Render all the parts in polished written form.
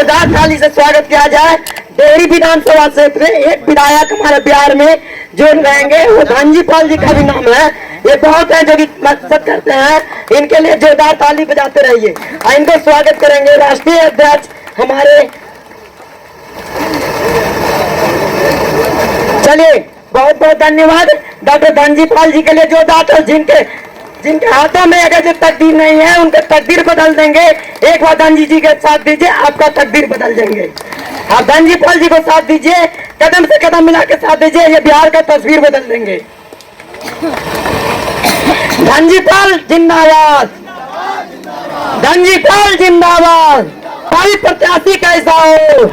जोरदार ताली से स्वागत किया जाए। डेहरी विधानसभा क्षेत्र में एक विधायक हमारे बिहार में जो रहेंगे वो धनजी पाल जी का भी नाम है। ये बहुत है जो कि मदद करते हैं, इनके लिए जोरदार ताली बजाते रहिए। इनको स्वागत करेंगे राष्ट्रीय अध्यक्ष हमारे। चलिए, बहुत बहुत धन्यवाद डॉक्टर धनजी पाल जी के लिए जोरदार। जिनके हाथों में अगर जो तकदीर नहीं है उनका तकदीर बदल देंगे। एक बार धनजी जी के साथ दीजिए, आपका तकदीर बदल देंगे। आप धनजी पाल जी को साथ दीजिए, कदम से कदम मिला के साथ दीजिए, ये बिहार का तस्वीर बदल देंगे। धनजी पाल जिंदाबाद, धनजी पाल जिंदाबाद। भाई प्रत्याशी कैसा हो,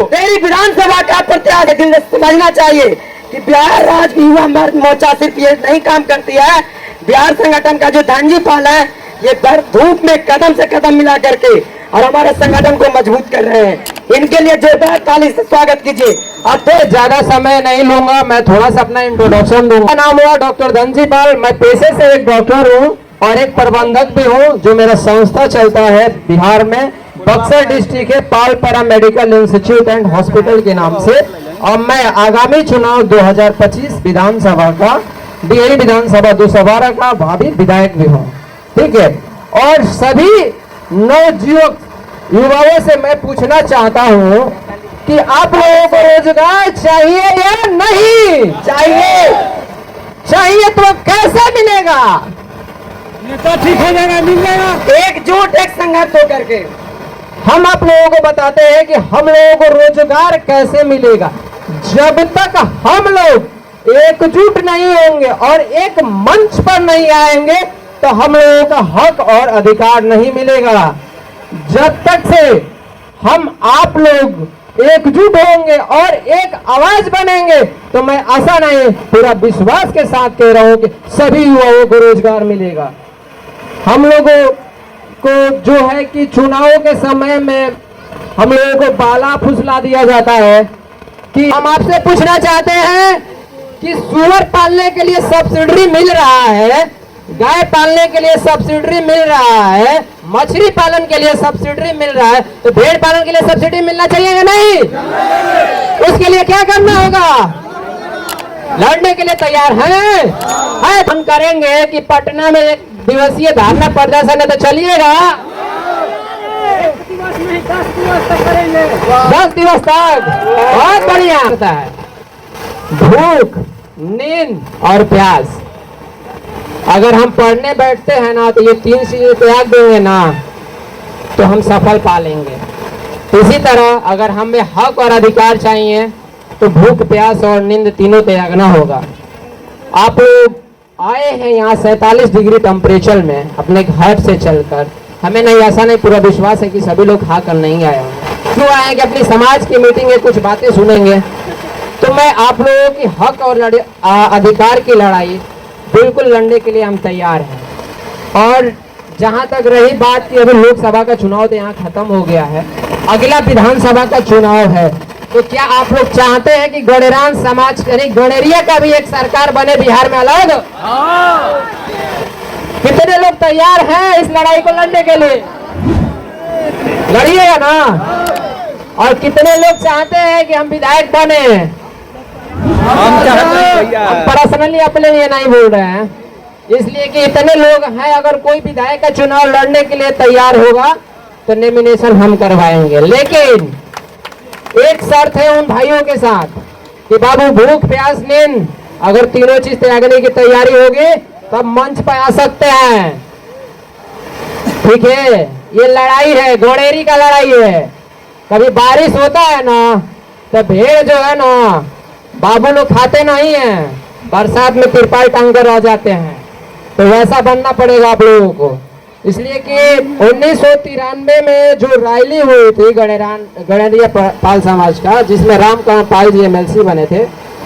डेहरी विधानसभा का प्रत्याशी दिल से समझना चाहिए कि बिहार राज्य युवा मोर्चा सिर्फ ये नहीं काम करती है। बिहार संगठन का जो धनजी पाल है ये भर धूप में कदम से कदम मिला करके और हमारे संगठन को मजबूत कर रहे हैं। इनके लिए जोरदार ताली से स्वागत कीजिए। अब तो ज्यादा समय नहीं लूंगा, मैं थोड़ा सा अपना इंट्रोडक्शन दूंगा। मेरा नाम हुआ डॉक्टर धनजी पाल। मैं पेशे से एक डॉक्टर हूँ और एक प्रबंधक भी हूँ। जो मेरा संस्था चलता है बिहार में बक्सर डिस्ट्रिक्ट के Pal paramedical institute and hospital के नाम से। और मैं आगामी चुनाव 2025 विधानसभा का डेहरी विधानसभा 212 का भावी विधायक भी हूँ, ठीक है। और सभी नवयुवक युवाओं से मैं पूछना चाहता हूँ कि आप लोगों को रोजगार चाहिए या नहीं चाहिए? चाहिए तो कैसे मिलेगा? तो ठीक हो जाएगा, मिल जाएगा। एकजुट एक संघर्ष होकर के हम आप लोगों को बताते हैं कि हम लोगों को रोजगार कैसे मिलेगा। जब तक हम लोग एकजुट नहीं होंगे और एक मंच पर नहीं आएंगे तो हम लोगों का हक और अधिकार नहीं मिलेगा। जब तक से हम आप लोग एकजुट होंगे और एक आवाज बनेंगे तो मैं आशा नहीं पूरा विश्वास के साथ कह रहा हूं कि सभी युवाओं को रोजगार मिलेगा। हम लोगों को जो है कि चुनावों के समय में हम लोगों को बाला फुसला दिया जाता है कि हम आपसे पूछना चाहते हैं कि सूअर पालने के लिए सब्सिडी मिल रहा है, गाय पालने के लिए सब्सिडी मिल रहा है, मछली पालन के लिए सब्सिडी मिल रहा है, तो भेड़ पालन के लिए सब्सिडी मिलना चाहिए या नहीं? उसके लिए क्या करना होगा? लड़ने के लिए तैयार हैं? हम करेंगे कि पटना में एक दिवसीय धरना प्रदर्शन है, तो चलिएगा। 10 दिवस तक बहुत बढ़िया होता है। भूख, नींद और प्यास, अगर हम पढ़ने बैठते हैं ना तो ये 3 चीजें त्याग देंगे ना तो हम सफल पालेंगे। इसी तरह अगर हमें हक और अधिकार चाहिए तो भूख, प्यास और नींद तीनों त्यागना होगा। आप लोग आए हैं यहाँ 47 डिग्री टेम्परेचर में अपने घर से चलकर। हमें नहीं, ऐसा नहीं, पूरा विश्वास है कि सभी लोग खाकर नहीं आए होंगे। क्यों आए कि अपनी समाज की मीटिंग में कुछ बातें सुनेंगे। तो मैं आप लोगों की हक और अधिकार की लड़ाई बिल्कुल लड़ने के लिए हम तैयार हैं। और जहां तक रही बात की अभी लोकसभा का चुनाव तो यहाँ खत्म हो गया है, अगला विधानसभा का चुनाव है, तो क्या आप लोग चाहते हैं कि गणेरान समाज यानी गणेरिया का भी एक सरकार बने बिहार में अलग? कितने लोग तैयार हैं इस लड़ाई को लड़ने के लिए? लड़िएगा ना? और कितने लोग चाहते हैं कि हम विधायक बने? हम पर्सनली अपने लिए नहीं बोल रहे हैं, इसलिए कि इतने लोग हैं। अगर कोई विधायक का चुनाव लड़ने के लिए तैयार होगा तो नॉमिनेशन हम करवाएंगे। लेकिन एक शर्त है उन भाइयों के साथ कि बाबू भूख, प्यास, नींद अगर तीनों चीज त्यागने की तैयारी होगी तब मंच पर आ सकते हैं, ठीक है? ये लड़ाई है, गणेरी का लड़ाई है। कभी बारिश होता है ना तो भेड़ जो है ना बाबू लोग खाते नहीं है, बरसात में तिरपाल टांग कर रह जाते हैं। तो वैसा बनना पड़ेगा आप लोगों को। इसलिए कि 1993 में जो रैली हुई थी गणेरिया पाल समाज का, जिसमें रामकांत पाल जी MLC बने थे,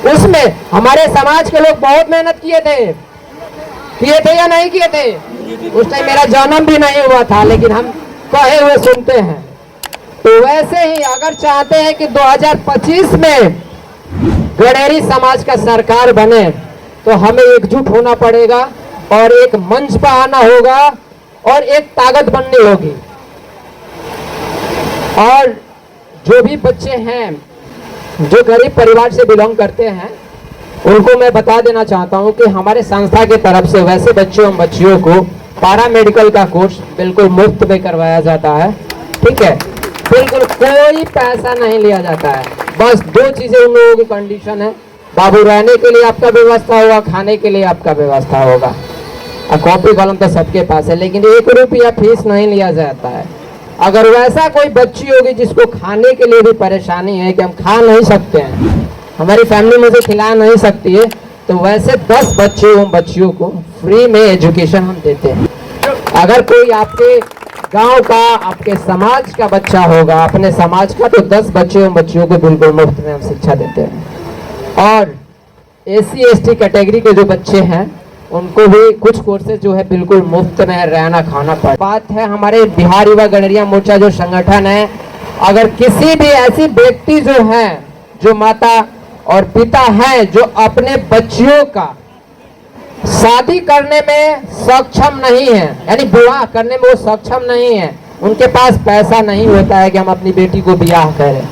उसमें हमारे समाज के लोग बहुत मेहनत किए थे या नहीं किए थे? उस टाइम मेरा जन्म भी नहीं हुआ था, लेकिन हम कहे हुए सुनते हैं। तो वैसे ही अगर चाहते हैं कि 2025 में गणेरी समाज का सरकार बने तो हमें एकजुट होना पड़ेगा और एक मंच पर आना होगा और एक ताकत बननी होगी। और जो भी बच्चे हैं जो गरीब परिवार से बिलोंग करते हैं उनको मैं बता देना चाहता हूं कि हमारे संस्था की तरफ से वैसे बच्चों एवं बच्चियों को पैरा मेडिकल का कोर्स बिल्कुल मुफ्त में करवाया जाता है। ठीक है, बिल्कुल कोई पैसा नहीं लिया जाता है। बस दो चीजें उन लोगों की कंडीशन है, बाबू रहने के लिए आपका व्यवस्था होगा, खाने के लिए आपका व्यवस्था होगा, और कॉपी कलम तो सबके पास है, लेकिन 1 रुपया फीस नहीं लिया जाता है। अगर वैसा कोई बच्ची होगी जिसको खाने के लिए भी परेशानी है कि हम खा नहीं सकते हैं, हमारी फैमिली मुझे खिला नहीं सकती है, तो वैसे 10 बच्चे एवं बच्चियों को फ्री में एजुकेशन हम देते हैं। अगर कोई आपके गांव का, आपके समाज का बच्चा होगा, अपने समाज का, तो 10 बच्चे एवं बच्चियों को बिल्कुल मुफ्त में हम शिक्षा देते हैं। और SC ST कैटेगरी के जो बच्चे हैं उनको भी कुछ कोर्सेज जो है बिल्कुल मुफ्त में रहना खाना पड़ता है। बात है हमारे बिहार युवा गणरिया मोर्चा जो संगठन है, अगर किसी भी ऐसी व्यक्ति जो है, जो माता और पिता है, जो अपने बच्चियों का शादी करने में सक्षम नहीं है, यानी विवाह करने में वो सक्षम नहीं है, उनके पास पैसा नहीं होता है कि हम अपनी बेटी को ब्याह करें,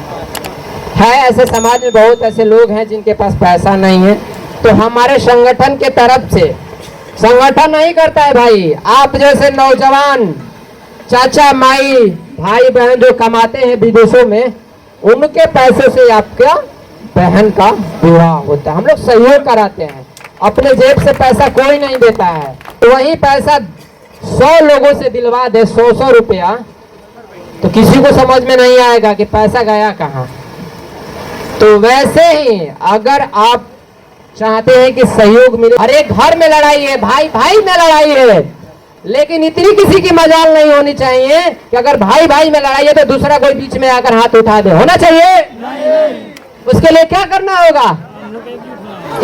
है ऐसे समाज में बहुत ऐसे लोग हैं जिनके पास पैसा नहीं है, तो हमारे संगठन के तरफ से, संगठन नहीं करता है भाई, आप जैसे नौजवान चाचा माई भाई बहन जो कमाते हैं विदेशों में, उनके पैसों से आपका बहन का विवाह होता है। हम लोग सहयोग कराते हैं, अपने जेब से पैसा कोई नहीं देता है, तो वही पैसा 100 लोगों से दिलवा दे 100 रुपया, तो किसी को समझ में नहीं आएगा कि पैसा गया कहाँ। तो वैसे ही अगर आप चाहते हैं कि सहयोग मिले, अरे घर में लड़ाई है, भाई भाई में लड़ाई है, लेकिन इतनी किसी की मजाल नहीं होनी चाहिए कि अगर भाई भाई में लड़ाई है तो दूसरा कोई बीच में आकर हाथ उठा दे, होना चाहिए नहीं। उसके लिए क्या करना होगा,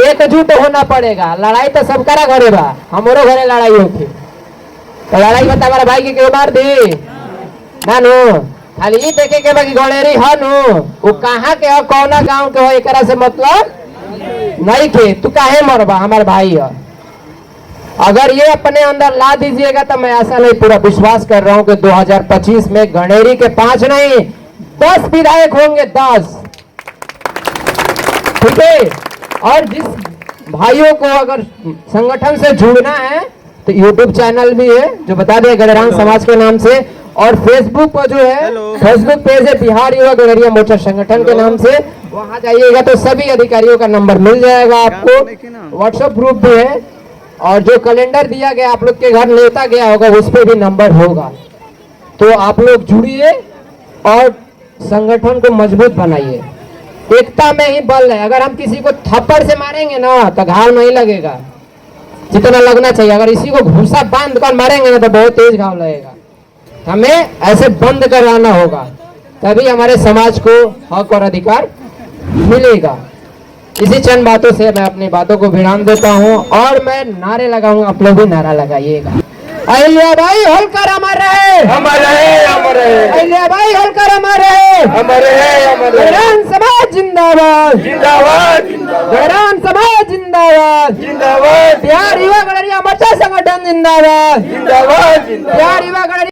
एकजुट होना पड़ेगा। लड़ाई तो सब करा घरे बा, हमारो घरे लड़ाई होगी, तो लड़ाई बता हमारा भाई के क्यों मार दी ना नो, खाली ये देखे के बाकी गणेरी है नो, वो कहाँ के हो, कौना गांव के हो, एक से मतलब नहीं के, तू काहे मरबा, हमारे भाई है। अगर ये अपने अंदर ला दीजिएगा तो मैं ऐसा नहीं पूरा विश्वास कर रहा हूं कि 2025 में गणेरी के 5 नहीं 10 विधायक होंगे, 10। ठीक है, और जिस भाइयों को अगर संगठन से जुड़ना है तो YouTube चैनल भी है जो बता दें गणरान समाज के नाम से, और फेसबुक पर जो है फेसबुक पेज है बिहार युवा गणरिया मोर्चा संगठन के नाम से, वहां जाइएगा तो सभी अधिकारियों का नंबर मिल जाएगा आपको। व्हाट्सएप ग्रुप भी है, और जो कैलेंडर दिया गया आप लोग के घर लेता गया होगा उस पर भी नंबर होगा। तो आप लोग जुड़िए और संगठन को मजबूत बनाइए, एकता में ही बल है। अगर हम किसी को थप्पड़ से मारेंगे ना तो घाव नहीं लगेगा जितना लगना चाहिए, अगर इसी को घूसा बांध कर मारेंगे ना तो बहुत तेज घाव लगेगा। हमें ऐसे बंद कराना होगा, तभी हमारे समाज को हक और अधिकार मिलेगा। इसी चंद बातों से मैं अपनी बातों को विराम देता हूं, और मैं नारे लगाऊंगा, आप लोग भी नारा लगाइएगा। अहिल्याबाई होलकर अमर रहे, अमर रहे, अमर रहे, अहिल्याबाई होलकर अमर रहे, अमर रहे, अमर रहे, गणरान समाज जिंदाबाद, जिंदाबाद, जिंदाबाद, गणरान समाज जिंदाबाद, जिंदाबाद, बिहार युवा गणरिया मोर्चा संगठन जिंदाबाद, जिंदाबाद, जिंदाबाद। बिहार युवा गणरिया